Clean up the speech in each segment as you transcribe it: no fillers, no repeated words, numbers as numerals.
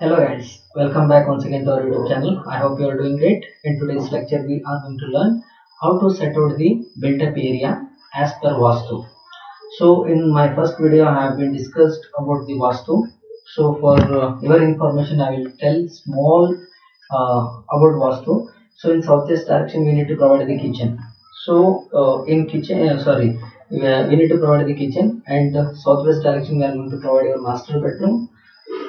Hello guys, welcome back once again to our YouTube channel. I hope you are doing great. In today's lecture, we are going to learn how to set out the built-up area as per Vastu. So in my first video, I have been discussed about the Vastu. So for your information, I will tell small about Vastu. So in southeast direction, we need to provide the kitchen. So in kitchen, we need to provide the kitchen, and southwest direction we are going to provide your master bedroom,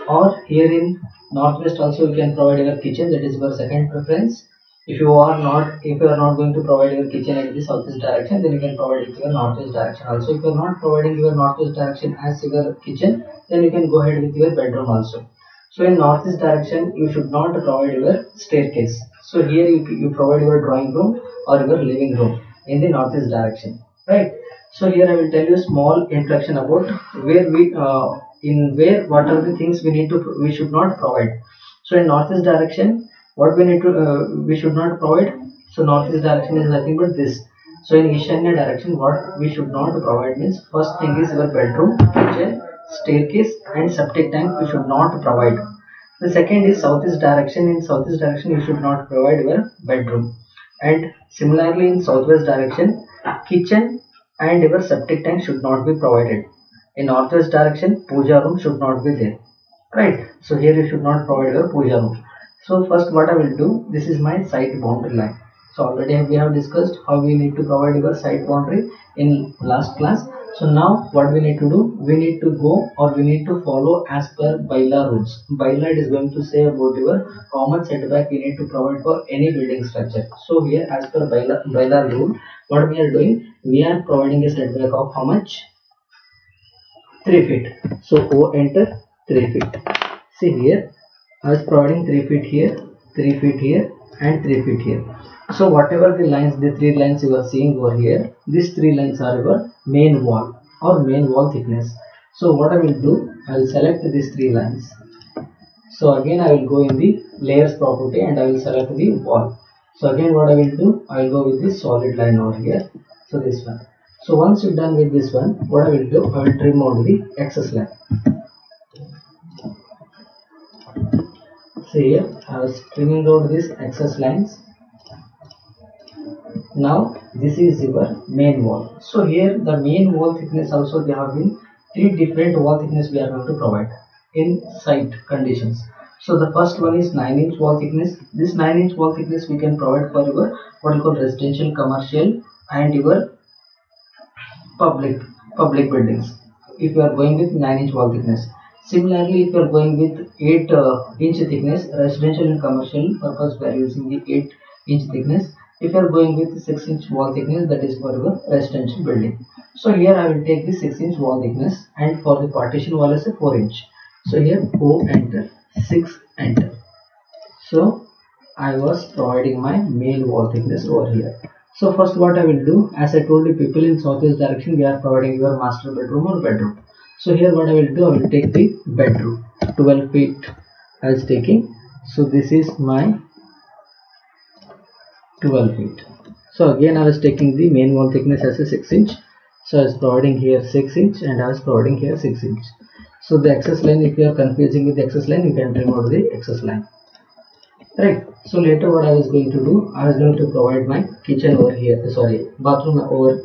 or here in northwest also you can provide your kitchen. That is your second preference. If you are not going to provide your kitchen at the southeast direction, then you can provide it your northwest direction also. If you are not providing your northwest direction as your kitchen, then you can go ahead with your bedroom also. So in northeast direction you should not provide your staircase. So here you provide your drawing room or your living room in the northeast direction, right? So here I will tell you small introduction about where what are the things we should not provide. So in northeast direction, what we should not provide. So northeast direction is nothing but this. So in Eastern direction, what we should not provide means first thing is your bedroom, kitchen, staircase, and septic tank we should not provide. The second is southeast direction. In southeast direction, you should not provide your bedroom. And similarly in southwest direction, kitchen and your septic tank should not be provided. In northwest direction, puja room should not be there, right? So here you should not provide your puja room. So first what I will do, this is my site boundary line. So already we have discussed how we need to provide your site boundary in last class. So now what we need to do, we need to go, or we need to follow as per bylaw rules. Bylaw is going to say about your how much setback we need to provide for any building structure. So here as per bylaw rule, what we are doing, we are providing a setback of how much? 3 feet. So O enter 3 feet. See here, I was providing 3 feet here, 3 feet here, and 3 feet here. So whatever the lines, the 3 lines you are seeing over here, these 3 lines are your main wall or main wall thickness. So what I will do, I will select these 3 lines. So again I will go in the layers property and I will select the wall. So again what I will do, I will go with this solid line over here. So this one. So once you're done with this one, what I will do, I will trim out the excess line. See here, I was trimming out these excess lines. Now this is your main wall. So here the main wall thickness also, there have been 3 different wall thickness we are going to provide in site conditions. So the first one is 9-inch wall thickness. This 9-inch wall thickness we can provide for your what you call residential, commercial, and your public buildings. If you are going with 9-inch wall thickness. Similarly, if you are going with 8-inch thickness, residential and commercial purpose we are using the 8-inch thickness. If you are going with 6-inch wall thickness, that is for your residential building. So here I will take the 6-inch wall thickness, and for the partition wall is a 4-inch. So here O enter, 6 enter. So I was providing my main wall thickness over here. So first what I will do, as I told you, people in southwest direction we are providing your master bedroom or bedroom. So here what I will do, I will take the bedroom, 12 feet I was taking. So this is my 12 feet. So again I was taking the main wall thickness as a 6-inch. So I was providing here 6-inch and I was providing here 6-inch. So the excess line, if you are confusing with the excess line, you can remove the excess line. Right. So later what I was going to do, I was going to provide my kitchen over here, bathroom over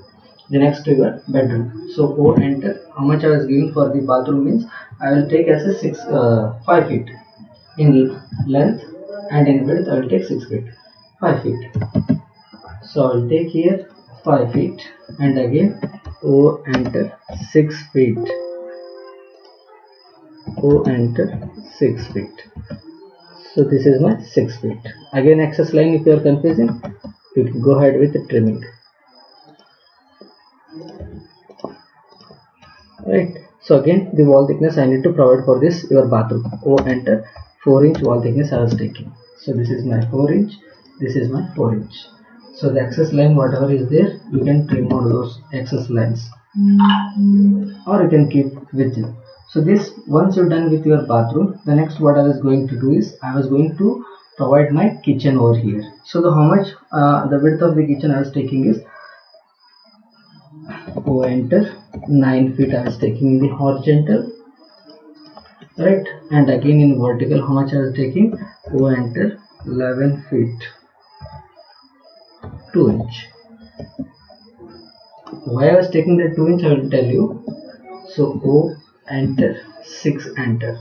the next to your bedroom. So O enter, how much I was giving for the bathroom means I will take as a 5 feet in length, and in width I will take 6 feet, 5 feet. So I will take here 5 feet and again O enter 6 feet, O enter 6 feet. So this is my 6 feet. Again excess line, if you are confusing, you can go ahead with the trimming. Right. So again the wall thickness I need to provide for this your bathroom. O enter 4-inch wall thickness I was taking. So this is my 4-inch. This is my 4-inch. So the excess line whatever is there, you can trim out those excess lines, or you can keep with you. So this, once you're done with your bathroom, the next what I was going to do is I was going to provide my kitchen over here. So the how much the width of the kitchen I was taking is O enter 9 feet I was taking in the horizontal, right? And again in vertical, how much I was taking? O enter 11 feet 2 inch. Why I was taking the 2 inch, I will tell you. So O enter 6 enter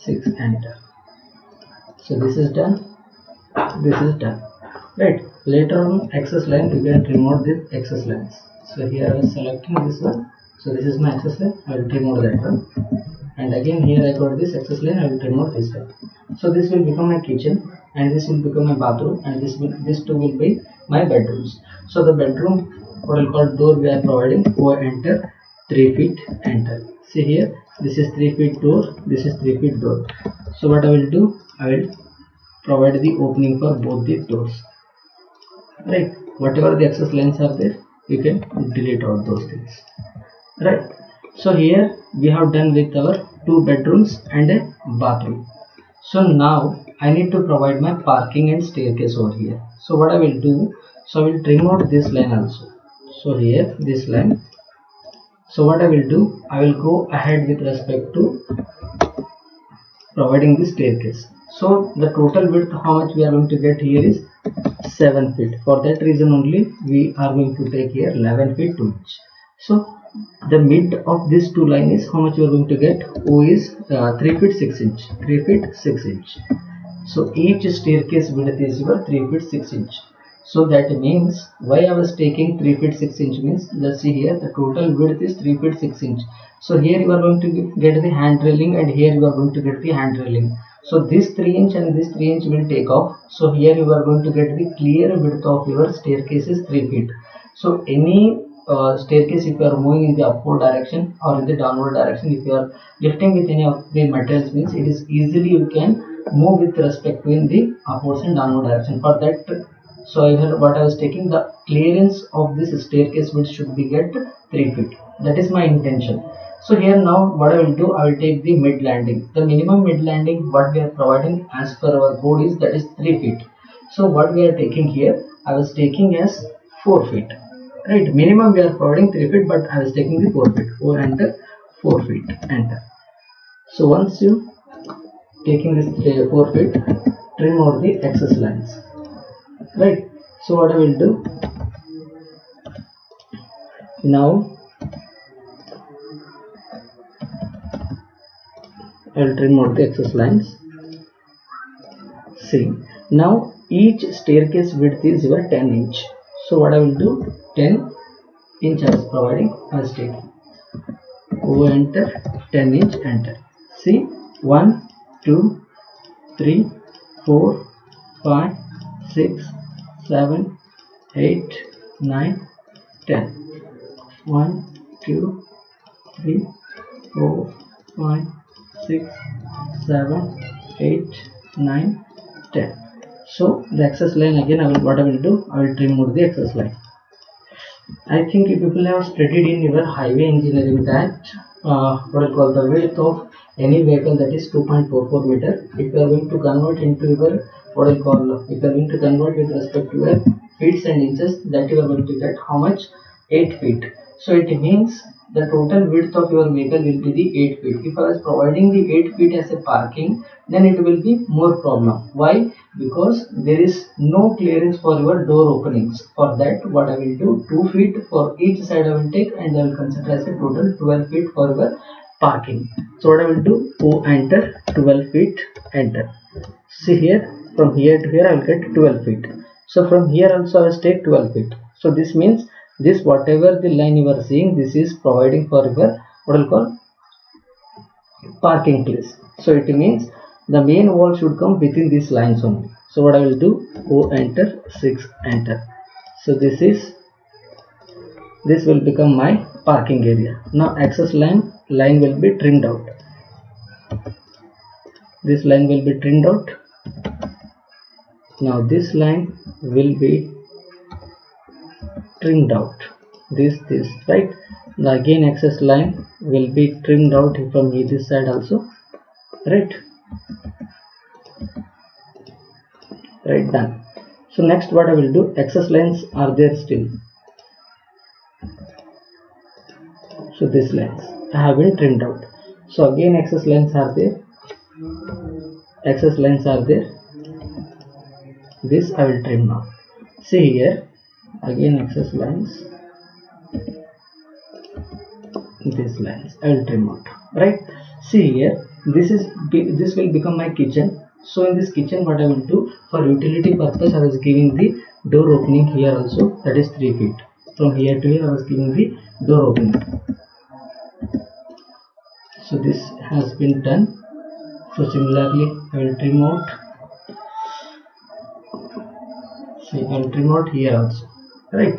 6 enter. So this is done, this is done, right? Later on access line, we can remove this access lines. So here I was selecting this one, so this is my access line, I will remove that one. And again here I got this access line, I will remove this one. So this will become my kitchen, and this will become my bathroom, and this two will be my bedrooms. So the bedroom, what I'll call door, we are providing O enter 3 feet enter. See here, this is 3 feet door, this is 3 feet door. So what I will do, I will provide the opening for both the doors, right? Whatever the access lines are there, you can delete out those things, right? So here we have done with our 2 bedrooms and a bathroom. So now I need to provide my parking and staircase over here. So what I will do, so I will trim out this line also. So here this line, so what I will do, I will go ahead with respect to providing the staircase. So the total width, how much we are going to get here is 7 feet. For that reason only we are going to take here 11 feet 2 inch. So the mid of this two line is how much you are going to get. O is 3 feet 6 inch 3 feet 6 inch. So each staircase width is your 3 feet 6 inch. So that means, why I was taking 3 feet 6 inch means, let's see here, the total width is 3 feet 6 inch. So here you are going to get the hand railing, and here you are going to get the hand railing. So this 3 inch and this 3 inch will take off. So here you are going to get the clear width of your staircase is 3 feet. So any staircase, if you are moving in the upward direction or in the downward direction, if you are lifting with any of the materials, means it is easily you can move with respect to in the upwards and downward direction. For that, so here what I was taking, the clearance of this staircase width should be get 3 feet. That is my intention. So here now what I will do, I will take the mid landing. The minimum mid landing what we are providing as per our code is, that is 3 feet. So what we are taking here, I was taking as 4 feet, right? Minimum we are providing 3 feet, but I was taking the 4 feet. 4 enter 4 feet enter. So once you taking this 4 feet, trim over the excess lines, right? So what I will do now, I will trim out the excess lines. See, now each staircase width is your 10 inch. So what I will do, 10 inch I was providing, I was taking O enter 10 inch enter. See, 1 2 3 4 5 6 7 8 9 10. 1 2 3 4 5 6 7 8 9 10. So the excess line, again what I will do, I will trim out the excess line. I think if people have studied in your highway engineering that what I call the width of any vehicle, that is 2.44 meter. If you are going to convert into your what I call, if you are going to convert with respect to your feet and inches, that you are going to get how much, 8 feet. So it means the total width of your vehicle will be the 8 feet. If I was providing the 8 feet as a parking, then it will be more problem. Why? Because there is no clearance for your door openings. For that, what I will do, 2 feet for each side I will take, and I will consider as a total 12 feet for your parking. So what I will do, O enter 12 feet enter. See here, from here to here I will get 12 feet. So from here also I will take 12 feet. So this means this whatever the line you are seeing, this is providing for your what I will call parking place. So it means the main wall should come within these lines only. So what I will do, O enter 6 enter. So this will become my parking area. Now access line will be trimmed out. This line will be trimmed out. Now this line will be trimmed out. This right. Now again access line will be trimmed out from this side also, right? Right, done. So next what I will do, access lines are there still. So this lines I have been trimmed out. So again access lines are there, this I will trim now. See here, again access lines, these lines I will trim out, right? See here, this will become my kitchen. So in this kitchen, what I will do, for utility purpose, I was giving the door opening here also, that is 3 feet. From here to here I was giving the door opening. So this has been done. So similarly I will trim out. See, I will trim out here also, right?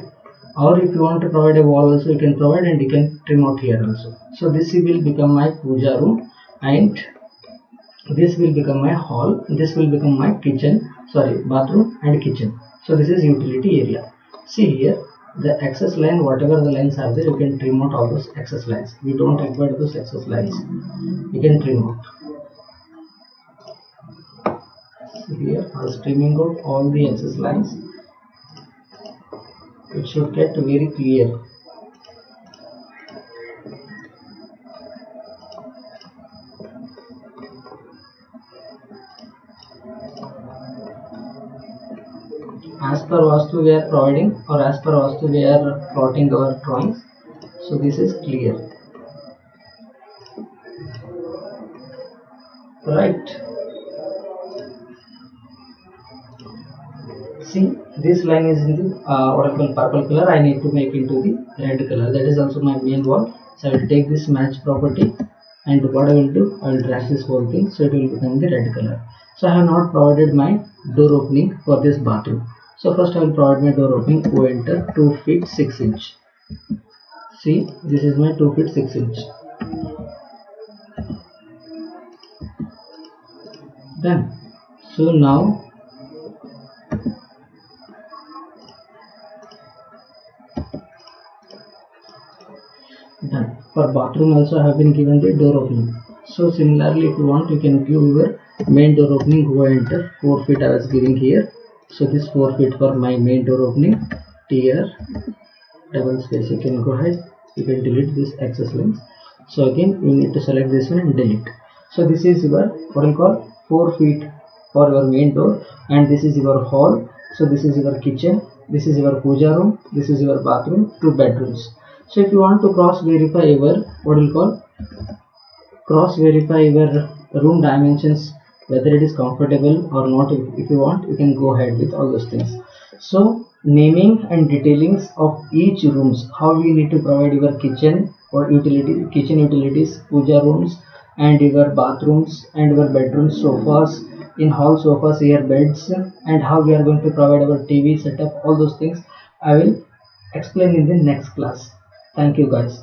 Or if you want to provide a wall also, you can provide, and you can trim out here also. So this will become my puja room, and this will become my hall, this will become my bathroom and kitchen. So this is utility area. See here, the access line, whatever the lines are there, you can trim out all those access lines. We don't require those access lines, you can trim out. See here, I was trimming out all the access lines. It should get very clear. As per Vastu we are providing, or as per Vastu we are plotting our drawings. So this is clear, right? See, this line is in the what I call purple color. I need to make into the red color. That is also my main wall. So I will take this match property, and what I will do, I will drag this whole thing so it will become the red color. So I have not provided my door opening for this bathroom. So first I will provide my door opening. Go enter 2 feet 6 inch. See, this is my 2 feet 6 inch. Done. So now done. For bathroom also I have been given the door opening. So similarly, if you want, you can give your main door opening. Go enter 4 feet I was giving here. So this 4 feet for my main door opening. Tier double space. You can go ahead. You can delete this access lines. So again you need to select this one and delete. So this is your what you call 4 feet for your main door, and this is your hall. So this is your kitchen. This is your puja room. This is your bathroom. 2 bedrooms. So if you want to cross verify your what you call room dimensions, whether it is comfortable or not, if you want, you can go ahead with all those things. So naming and detailings of each rooms, how we need to provide your kitchen or kitchen utilities, puja rooms, and your bathrooms and your bedrooms, sofas, in hall sofas, here beds, and how we are going to provide our TV setup, all those things I will explain in the next class. Thank you guys.